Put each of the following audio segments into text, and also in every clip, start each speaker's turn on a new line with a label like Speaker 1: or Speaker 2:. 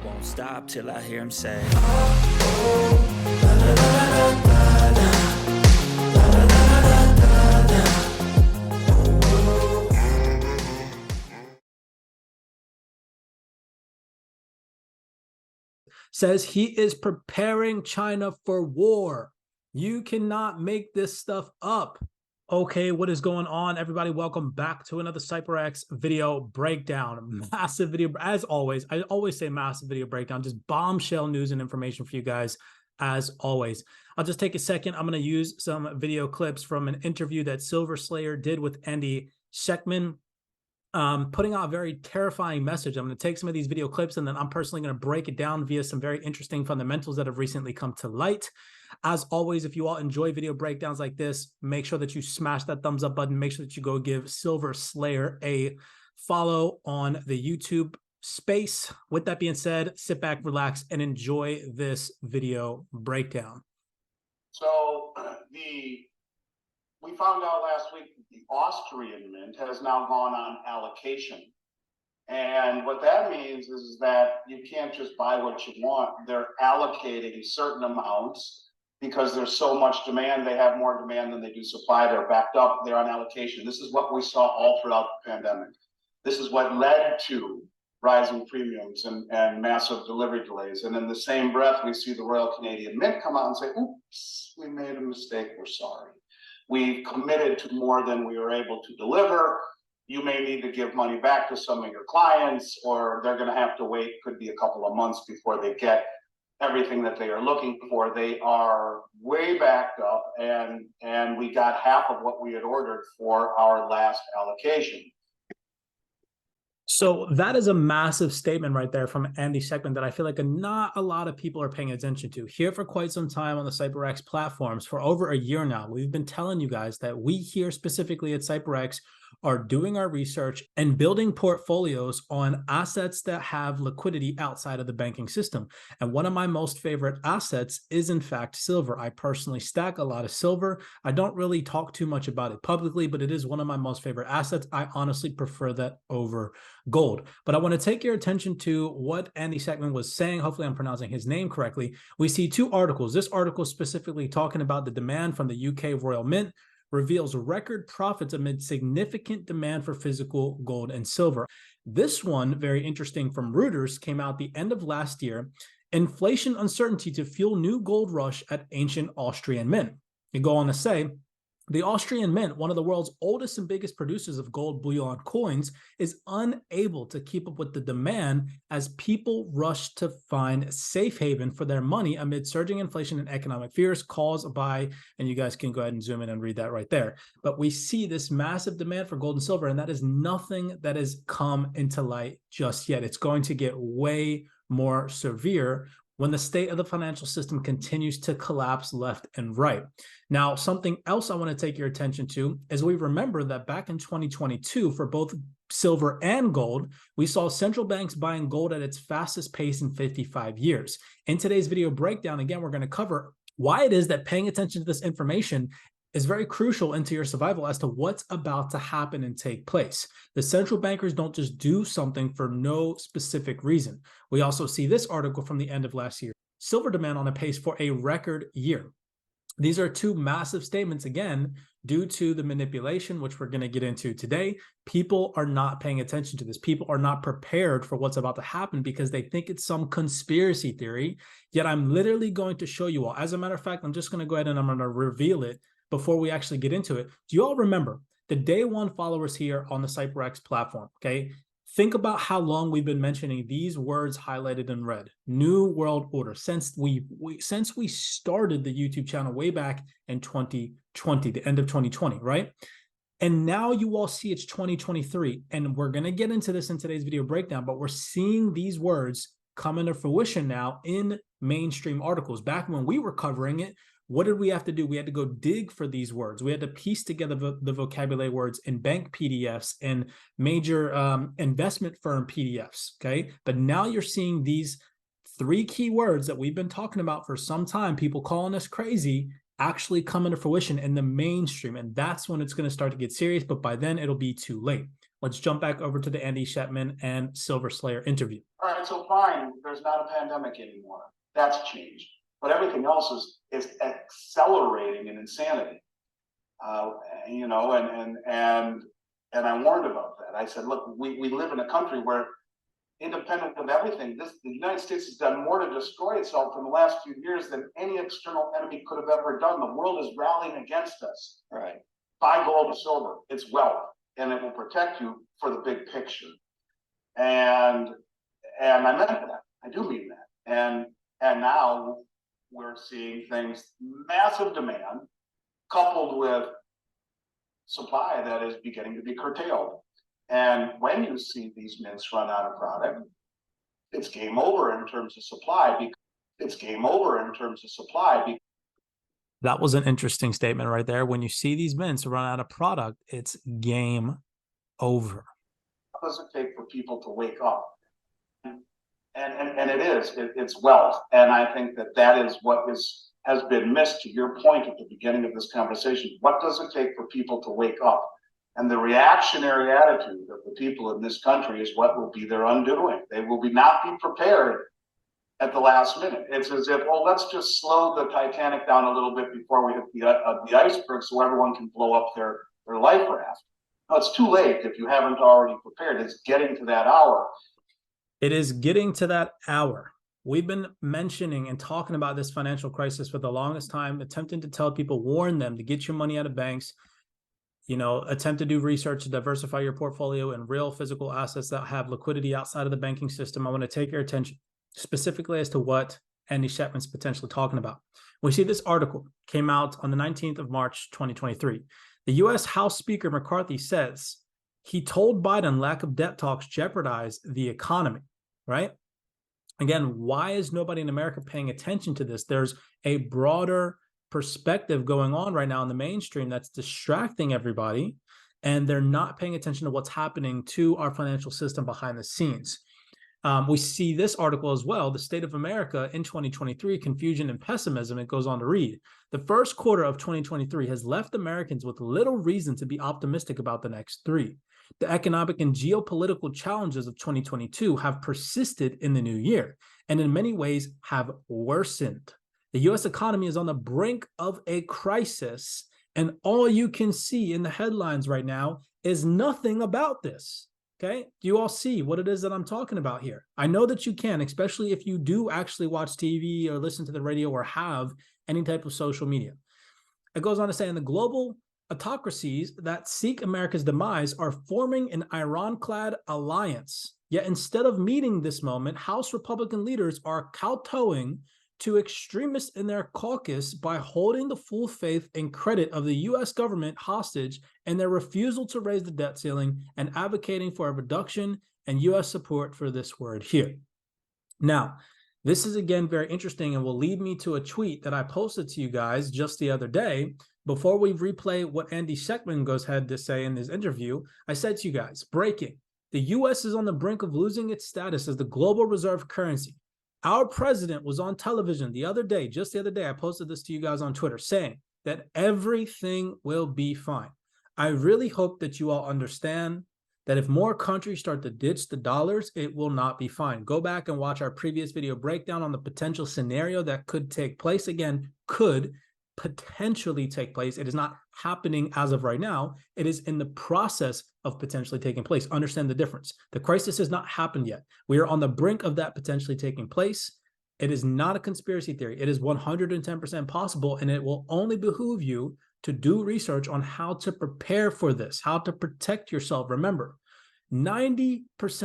Speaker 1: won't stop till I hear him say,
Speaker 2: says he is preparing China for war. You cannot make this stuff up. Okay, what is going on, everybody? Welcome back to another CYPRX video breakdown. Massive video, as always. I always say massive video breakdown, just bombshell news and information for you guys, as always. I'll just take a second. I'm going to use some video clips from an interview that Silver Slayer did with Andy Schectman, putting out a very terrifying message. I'm going to take some of these video clips and then I'm personally going to break it down via some very interesting fundamentals that have recently come to light. As always, if you all enjoy video breakdowns like this, make sure that you smash that thumbs up button. Make sure that you go give Silver Slayer a follow on the YouTube space. With that being said, sit back, relax, and enjoy this video breakdown.
Speaker 3: So we found out last week that the Austrian mint has now gone on allocation. And what that means is that you can't just buy what you want. They're allocating certain amounts because there's so much demand. They have more demand than they do supply. They're backed up. They're on allocation. This is what we saw all throughout the pandemic. This is what led to rising premiums and massive delivery delays. And in the same breath, we see the Royal Canadian Mint come out and say, oops, we made a mistake. We're sorry. We committed to more than we were able to deliver. You may need to give money back to some of your clients, or they're going to have to wait, could be a couple of months before they get everything that they are looking for. They are way backed up, and we got half of what we had ordered for our last allocation.
Speaker 2: So that is a massive statement right there from Andy Schectman that I feel like not a lot of people are paying attention to. Here for quite some time on the CYPRX platforms, for over a year now, we've been telling you guys that we here specifically at CYPRX are doing our research and building portfolios on assets that have liquidity outside of the banking system. And one of my most favorite assets is, in fact, silver. I personally stack a lot of silver. I don't really talk too much about it publicly, but it is one of my most favorite assets. I honestly prefer that over gold. But I want to take your attention to what Andy Schectman was saying. Hopefully I'm pronouncing his name correctly. We see two articles. This article specifically talking about the demand from the UK Royal Mint reveals record profits amid significant demand for physical gold and silver. This one, very interesting, from Reuters, came out the end of last year. Inflation uncertainty to fuel new gold rush at ancient Austrian mint. You go on to say, the Austrian Mint, one of the world's oldest and biggest producers of gold bullion coins, is unable to keep up with the demand as people rush to find safe haven for their money amid surging inflation and economic fears caused by, and you guys can go ahead and zoom in and read that right there. But we see this massive demand for gold and silver, and that is nothing that has come into light just yet. It's going to get way more severe when the state of the financial system continues to collapse left and right. Now, something else I want to take your attention to is we remember that back in 2022, for both silver and gold, we saw central banks buying gold at its fastest pace in 55 years. In today's video breakdown, again, we're going to cover why it is that paying attention to this information is very crucial into your survival as to what's about to happen and take place. The central bankers don't just do something for no specific reason. We also see this article from the end of last year. Silver demand on a pace for a record year. These are two massive statements, again, due to the manipulation, which we're going to get into today. People are not paying attention to this. People are not prepared for what's about to happen because they think it's some conspiracy theory. Yet I'm literally going to show you all. As a matter of fact, I'm just going to go ahead and I'm going to reveal it before we actually get into it. Do you all remember the day one followers here on the CYPRX platform? Okay, think about how long we've been mentioning these words highlighted in red. New World Order since we started the YouTube channel way back in 2020, the end of 2020, right? And now you all see it's 2023, and we're going to get into this in today's video breakdown, but we're seeing these words come into fruition now in mainstream articles. Back when we were covering it, what did we have to do? We had to go dig for these words. We had to piece together the vocabulary words in bank PDFs and major investment firm PDFs, okay? But now you're seeing these three key words that we've been talking about for some time, people calling us crazy, actually come into fruition in the mainstream. And that's when it's going to start to get serious. But by then, it'll be too late. Let's jump back over to the Andy Shetman and Silver Slayer interview.
Speaker 3: All right, so fine, there's not a pandemic anymore. That's changed. But everything else is accelerating in insanity. You know, and I warned about that. I said, look, we live in a country where, independent of everything, the United States has done more to destroy itself in the last few years than any external enemy could have ever done. The world is rallying against us. Right. Buy gold and silver. It's wealth, and it will protect you for the big picture. And I meant that. I do mean that. And now we're seeing things, massive demand, coupled with supply that is beginning to be curtailed. And when you see these mints run out of product, it's game over in terms of supply.
Speaker 2: That was an interesting statement right there. When you see these mints run out of product, it's game over.
Speaker 3: What does it take for people to wake up? And it's wealth. And I think that is what has been missed, to your point at the beginning of this conversation. What does it take for people to wake up? And the reactionary attitude of the people in this country is what will be their undoing. They will not be prepared at the last minute. It's as if, oh, let's just slow the Titanic down a little bit before we hit the iceberg so everyone can blow up their life raft. No, it's too late if you haven't already prepared. It's getting to that hour.
Speaker 2: It is getting to that hour. We've been mentioning and talking about this financial crisis for the longest time, attempting to tell people, warn them to get your money out of banks, attempt to do research to diversify your portfolio in real physical assets that have liquidity outside of the banking system. I want to take your attention specifically as to what Andy Shetman's potentially talking about. We see this article came out on the 19th of March, 2023. The U.S. House Speaker McCarthy says he told Biden lack of debt talks jeopardize the economy, right? Again, why is nobody in America paying attention to this? There's a broader perspective going on right now in the mainstream that's distracting everybody, and they're not paying attention to what's happening to our financial system behind the scenes. We see this article as well, The State of America in 2023, Confusion and Pessimism. It goes on to read, the first quarter of 2023 has left Americans with little reason to be optimistic about the next three. The economic and geopolitical challenges of 2022 have persisted in the new year, and in many ways have worsened. The U.S. economy is on the brink of a crisis, and all you can see in the headlines right now is nothing about this. Okay, do you all see what it is that I'm talking about here? I know that you can, especially if you do actually watch TV or listen to the radio or have any type of social media. It goes on to say, in the global autocracies that seek America's demise are forming an Iran-clad alliance. Yet instead of meeting this moment, House Republican leaders are kowtowing to extremists in their caucus by holding the full faith and credit of the U.S. government hostage and their refusal to raise the debt ceiling and advocating for a reduction in U.S. support for this word here. Now, this is again very interesting and will lead me to a tweet that I posted to you guys just the other day. Before we replay what Andy Shetman goes ahead to say in this interview, I said to you guys, breaking, the U.S. is on the brink of losing its status as the global reserve currency. Our president was on television just the other day, I posted this to you guys on Twitter, saying that everything will be fine. I really hope that you all understand that if more countries start to ditch the dollars, it will not be fine. Go back and watch our previous video breakdown on the potential scenario that could take place. Again, could potentially take place. It is not happening as of right now. It is in the process of potentially taking place. Understand the difference. The crisis has not happened yet. We are on the brink of that potentially taking place. It is not a conspiracy theory. It is 110% possible, and it will only behoove you to do research on how to prepare for this, how to protect yourself. Remember, 90%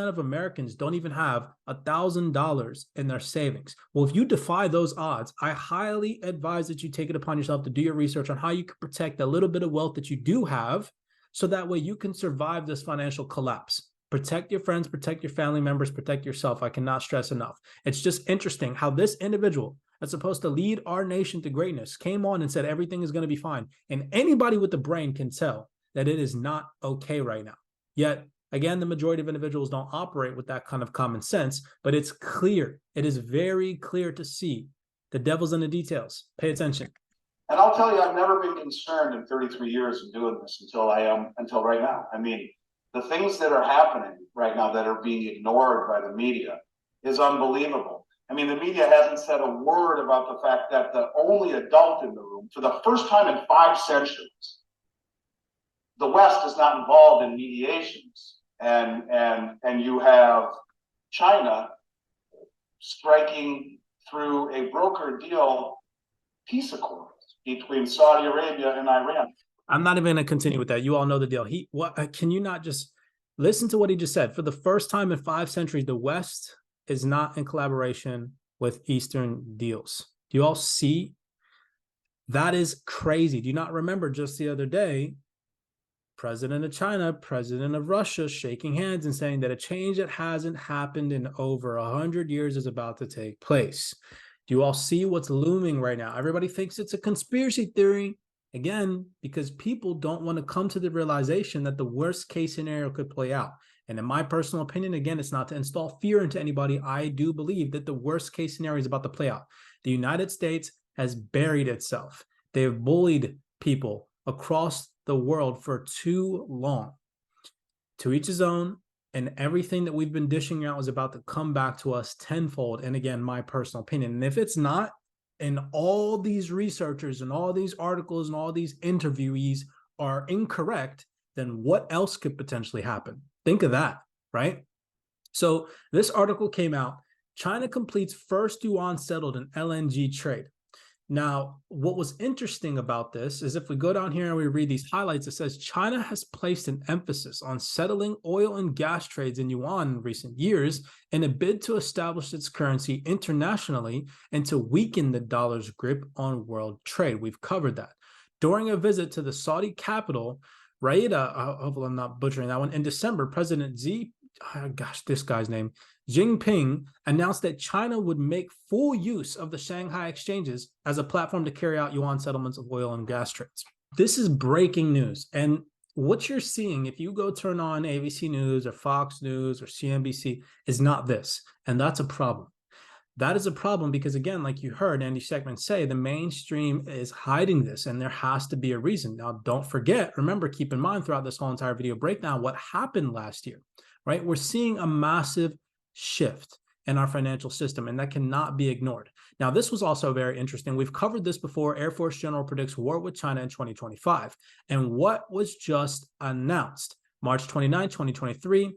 Speaker 2: of Americans don't even have $1,000 in their savings. Well, if you defy those odds, I highly advise that you take it upon yourself to do your research on how you can protect the little bit of wealth that you do have, so that way you can survive this financial collapse. Protect your friends, protect your family members, protect yourself. I cannot stress enough. It's just interesting how this individual that's supposed to lead our nation to greatness came on and said everything is going to be fine. And anybody with the brain can tell that it is not okay right now. Yet, again, the majority of individuals don't operate with that kind of common sense, but it's clear. It is very clear to see the devil's in the details. Pay attention.
Speaker 3: And I'll tell you, I've never been concerned in 33 years of doing this until right now. I mean, The things that are happening right now that are being ignored by the media is unbelievable. I mean, the media hasn't said a word about the fact that the only adult in the room, for the first time in 5 centuries, the West is not involved in mediations, and you have China striking through a broker deal peace accords between Saudi Arabia and Iran.
Speaker 2: I'm not even going to continue with that. You all know the deal. Can you not just listen to what he just said? For the first time in 5 centuries, the West is not in collaboration with Eastern deals. Do you all see? That is crazy. Do you not remember just the other day, President of China, President of Russia shaking hands and saying that a change that hasn't happened in over 100 years is about to take place? Do you all see what's looming right now? Everybody thinks it's a conspiracy theory. Again, because people don't want to come to the realization that the worst case scenario could play out. And in my personal opinion, again, it's not to install fear into anybody. I do believe that the worst case scenario is about to play out. The United States has buried itself. They have bullied people across the world for too long. To each his own, and everything that we've been dishing out is about to come back to us tenfold. And again, my personal opinion. And if it's not, and all these researchers and all these articles and all these interviewees are incorrect, then what else could potentially happen? Think of that, right? So this article came out. China completes first yuan settled in LNG trade. Now, what was interesting about this is if we go down here and we read these highlights, it says China has placed an emphasis on settling oil and gas trades in yuan in recent years in a bid to establish its currency internationally and to weaken the dollar's grip on world trade. We've covered that. During a visit to the Saudi capital, Riyadh, hopefully I'm not butchering that one, in December, President this guy's name, Jinping announced that China would make full use of the Shanghai exchanges as a platform to carry out yuan settlements of oil and gas trades. This is breaking news. And what you're seeing, if you go turn on ABC News or Fox News or CNBC, is not this. And that's a problem. That is a problem because, again, like you heard Andy Schectman say, the mainstream is hiding this, and there has to be a reason. Now, don't forget, remember, keep in mind throughout this whole entire video breakdown what happened last year, right? We're seeing a massive shift in our financial system, and that cannot be ignored. Now, this was also very interesting. We've covered this before. Air Force General predicts war with China in 2025. And what was just announced? March 29, 2023,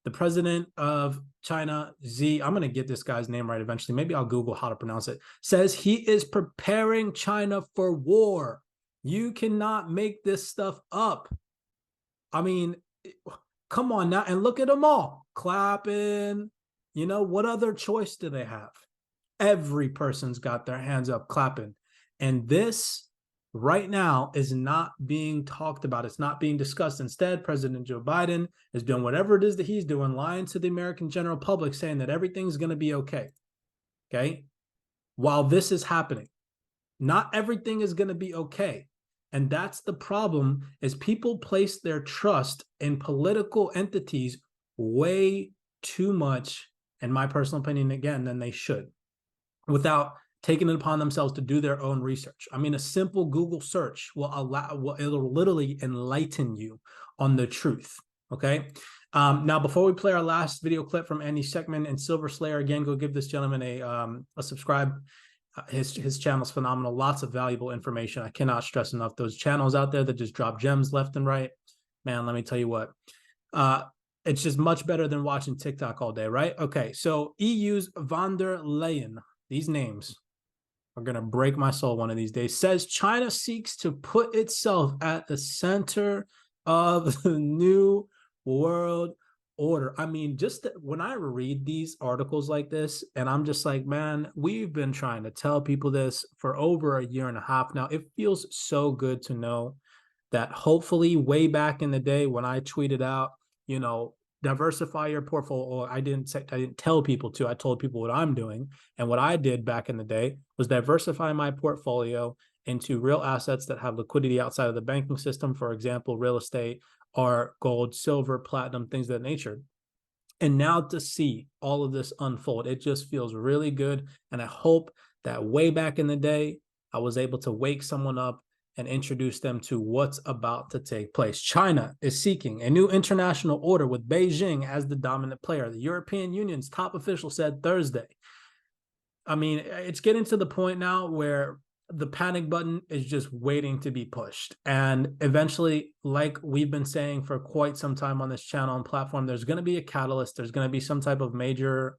Speaker 2: the president of China, I'm going to get this guy's name right eventually. Maybe I'll Google how to pronounce it. Says he is preparing China for war. You cannot make this stuff up. I mean, come on now. And look at them all clapping. You know, what other choice do they have? Every person's got their hands up clapping. And this right now is not being talked about. It's not being discussed. Instead, President Joe Biden is doing whatever it is that he's doing, lying to the American general public, saying that everything's going to be okay. Okay? While this is happening, not everything is going to be okay. And that's the problem, is people place their trust in political entities way too much, in my personal opinion, again, than they should, without taking it upon themselves to do their own research. I mean, a simple Google search it'll literally enlighten you on the truth, okay? Now, before we play our last video clip from Andy Schectman and Silver Slayer, again, go give this gentleman a subscribe. His channel's phenomenal. Lots of valuable information. I cannot stress enough. Those channels out there that just drop gems left and right, man, let me tell you what. It's just much better than watching TikTok all day, right? Okay, so EU's von der Leyen, these names are going to break my soul one of these days, says China seeks to put itself at the center of the new world order. I mean, just when I read these articles like this, and I'm just like, man, we've been trying to tell people this for over a year and a half now. It feels so good to know that hopefully way back in the day when I tweeted out, you know, diversify your portfolio. I didn't tell people to. I told people what I'm doing. And what I did back in the day was diversify my portfolio into real assets that have liquidity outside of the banking system. For example, real estate, art, gold, silver, platinum, things of that nature. And now to see all of this unfold, it just feels really good. And I hope that way back in the day, I was able to wake someone up and introduce them to what's about to take place. China is seeking a new international order with Beijing as the dominant player. The European Union's top official said Thursday. I mean, it's getting to the point now where the panic button is just waiting to be pushed. And eventually, like we've been saying for quite some time on this channel and platform, there's going to be a catalyst. There's going to be some type of major,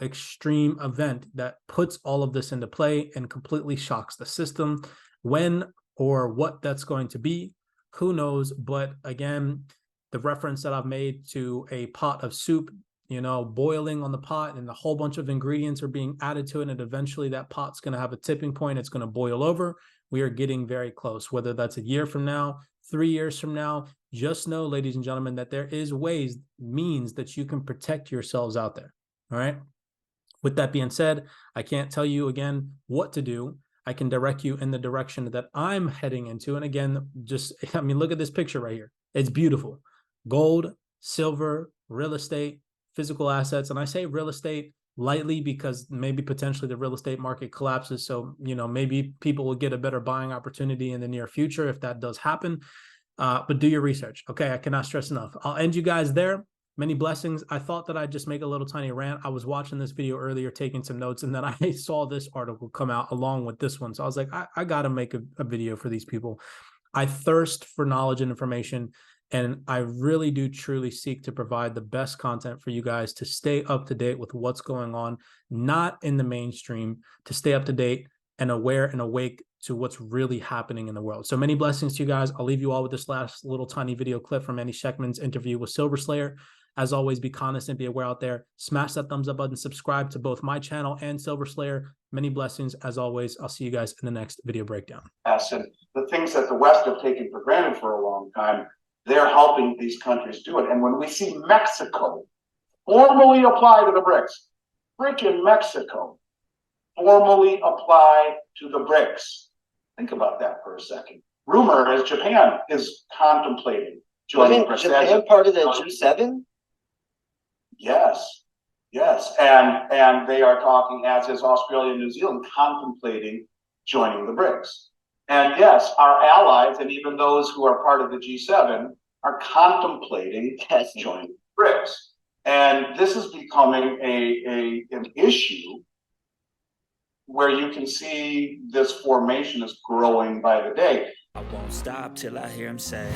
Speaker 2: extreme event that puts all of this into play and completely shocks the system. When or what that's going to be, who knows? But again, the reference that I've made to a pot of soup, boiling on the pot and a whole bunch of ingredients are being added to it, and eventually that pot's going to have a tipping point. It's going to boil over. We are getting very close, whether that's a year from now, 3 years from now. Just know, ladies and gentlemen, that there is means that you can protect yourselves out there. All right. With that being said, I can't tell you again what to do. I can direct you in the direction that I'm heading into. And again, look at this picture right here. It's beautiful. Gold, silver, real estate, physical assets. And I say real estate lightly because maybe potentially the real estate market collapses. So, maybe people will get a better buying opportunity in the near future if that does happen. But do your research. Okay. I cannot stress enough. I'll end you guys there. Many blessings. I thought that I'd just make a little tiny rant. I was watching this video earlier, taking some notes, and then I saw this article come out along with this one. So I was like, I got to make a video for these people. I thirst for knowledge and information, and I really do truly seek to provide the best content for you guys to stay up to date with what's going on, not in the mainstream, to stay up to date and aware and awake to what's really happening in the world. So many blessings to you guys. I'll leave you all with this last little tiny video clip from Andy Schectman's interview with Silver Slayer. As always, be conscious, be aware out there. Smash that thumbs up button, subscribe to both my channel and Silver Slayer. Many blessings. As always, I'll see you guys in the next video breakdown.
Speaker 3: And the things that the West have taken for granted for a long time, they're helping these countries do it. And when we see Mexico formally apply to the BRICS, freaking Mexico formally apply to the BRICS. Think about that for a second. Rumor is Japan is contemplating joining.
Speaker 4: Wasn't Japan part of the G7?
Speaker 3: Yes, and they are talking, as is Australia and New Zealand, contemplating joining the BRICS. And yes, our allies and even those who are part of the G7 are contemplating joining the BRICS. And this is becoming an issue where you can see this formation is growing by the day.
Speaker 1: I won't stop till I hear him say